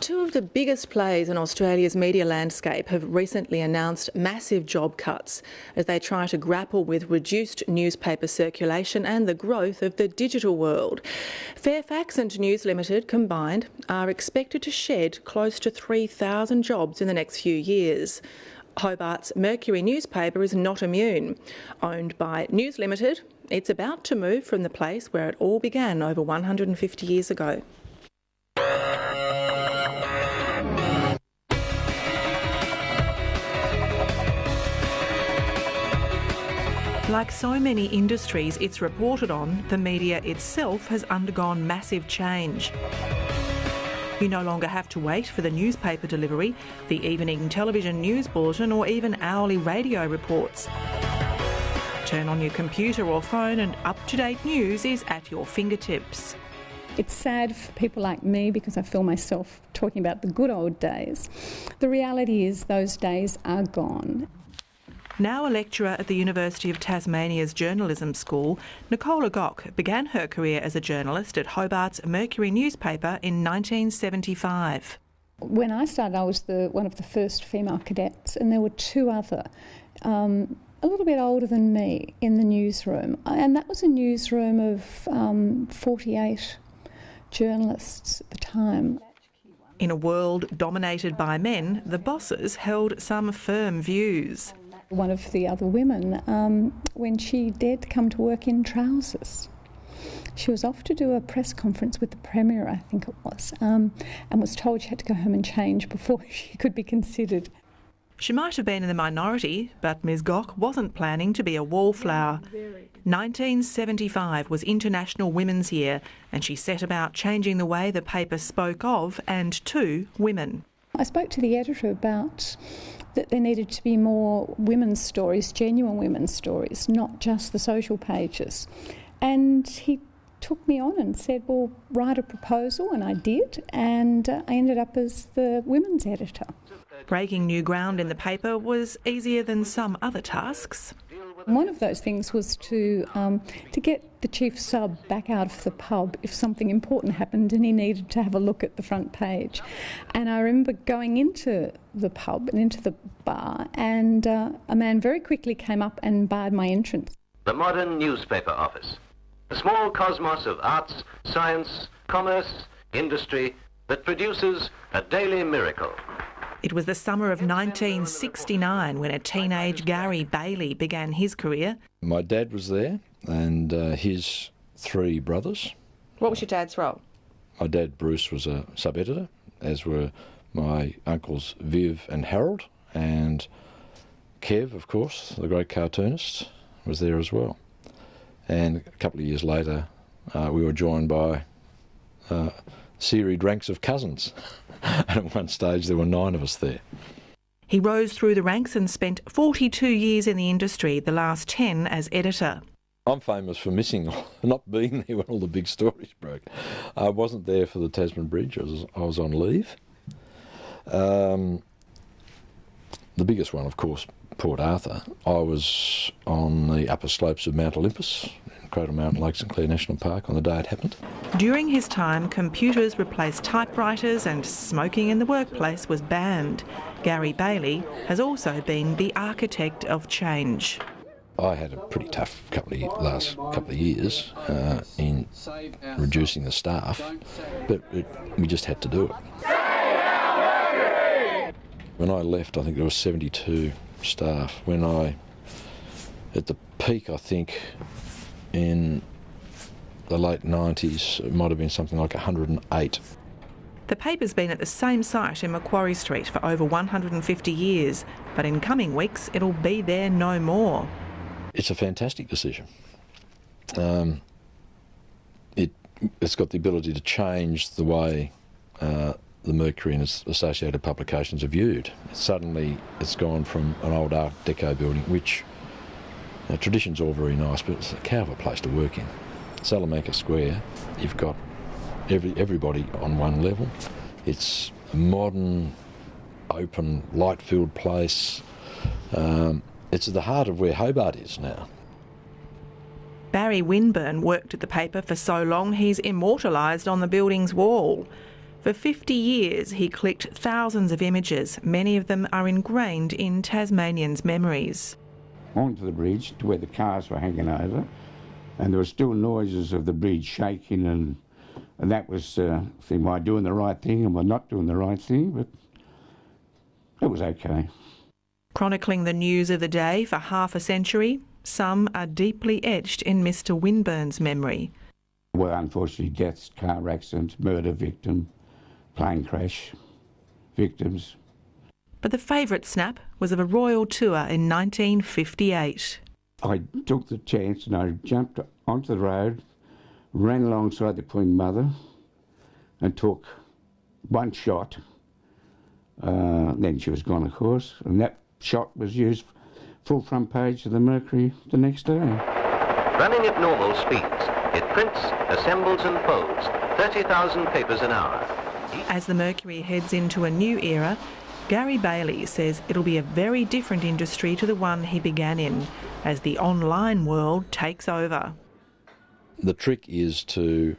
Two of the biggest players in Australia's media landscape have recently announced massive job cuts as they try to grapple with reduced newspaper circulation and the growth of the digital world. Fairfax and News Limited combined are expected to shed close to 3,000 jobs in the next few years. Hobart's Mercury newspaper is not immune. Owned by News Limited, it's about to move from the place where it all began over 150 years ago. Like so many industries it's reported on, the media itself has undergone massive change. You no longer have to wait for the newspaper delivery, the evening television news bulletin or even hourly radio reports. Turn on your computer or phone and up-to-date news is at your fingertips. It's sad for people like me because I feel myself talking about the good old days. The reality is those days are gone. Now a lecturer at the University of Tasmania's Journalism School, Nicola Gock began her career as a journalist at Hobart's Mercury newspaper in 1975. When I started, I was one of the first female cadets, and there were two other, a little bit older than me, in the newsroom. And that was a newsroom of 48 journalists at the time. In a world dominated by men, the bosses held some firm views. One of the other women, when she dared to come to work in trousers. She was off to do a press conference with the Premier, I think it was, and was told she had to go home and change before she could be considered. She might have been in the minority, but Ms Gock wasn't planning to be a wallflower. 1975 was International Women's Year, and she set about changing the way the paper spoke of and to women. I spoke to the editor about that there needed to be more women's stories, genuine women's stories, not just the social pages. And he took me on and said, well, write a proposal, and I did, and I ended up as the women's editor. Breaking new ground in the paper was easier than some other tasks. One of those things was to get the chief sub back out of the pub if something important happened and he needed to have a look at the front page. And I remember going into the pub and into the bar, and a man very quickly came up and barred my entrance. The modern newspaper office, a small cosmos of arts, science, commerce, industry that produces a daily miracle. It was the summer of 1969 when a teenage Gary Bailey began his career. My dad was there and his three brothers. What was your dad's role? My dad, Bruce, was a sub-editor, as were my uncles Viv and Harold, and Kev, of course, the great cartoonist, was there as well. And a couple of years later, we were joined by serried ranks of cousins. And at one stage there were 9 of us there. He rose through the ranks and spent 42 years in the industry, the last 10 as editor. I'm famous for not being there when all the big stories broke. I wasn't there for the Tasman Bridge, I was on leave. The biggest one, of course, Port Arthur. I was on the upper slopes of Mount Olympus, Cradle Mountain Lake St Clair National Park, on the day it happened. During his time, computers replaced typewriters and smoking in the workplace was banned. Gary Bailey has also been the architect of change. I had a pretty tough last couple of years in reducing the staff, but we just had to do it. When I left, I think there were 72 staff. At the peak, I think, in the late 90s, it might have been something like 108. The paper's been at the same site in Macquarie Street for over 150 years, but in coming weeks it'll be there no more. It's a fantastic decision. It's got the ability to change the way the Mercury and its associated publications are viewed. Suddenly it's gone from an old Art Deco building, which tradition's all very nice, but it's a cow of a place to work in. Salamanca Square, you've got everybody on one level. It's a modern, open, light-filled place. It's at the heart of where Hobart is now. Barry Winburn worked at the paper for so long he's immortalised on the building's wall. For 50 years, he clicked thousands of images. Many of them are ingrained in Tasmanians' memories. Onto the bridge to where the cars were hanging over, and there were still noises of the bridge shaking, and that was, am I doing the right thing? Am I not doing the right thing? But it was okay. Chronicling the news of the day for half a century, some are deeply etched in Mr Winburn's memory. Well, unfortunately, deaths, car accidents, murder victim, plane crash victims. But the favourite snap was of a royal tour in 1958. I took the chance and I jumped onto the road, ran alongside the Queen Mother and took one shot. Then she was gone, of course, and that shot was used full front page of the Mercury the next day. Running at normal speeds, it prints, assembles and folds 30,000 papers an hour. As the Mercury heads into a new era, Gary Bailey says it'll be a very different industry to the one he began in, as the online world takes over. The trick is to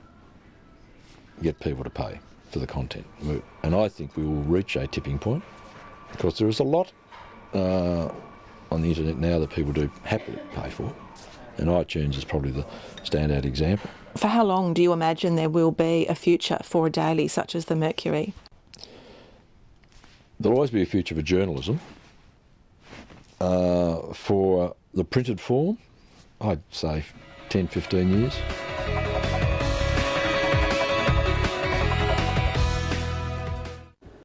get people to pay for the content. And I think we will reach a tipping point, because there is a lot on the internet now that people do happily pay for. And iTunes is probably the standout example. For how long do you imagine there will be a future for a daily such as the Mercury? There'll always be a future for journalism. For the printed form, I'd say 10, 15 years.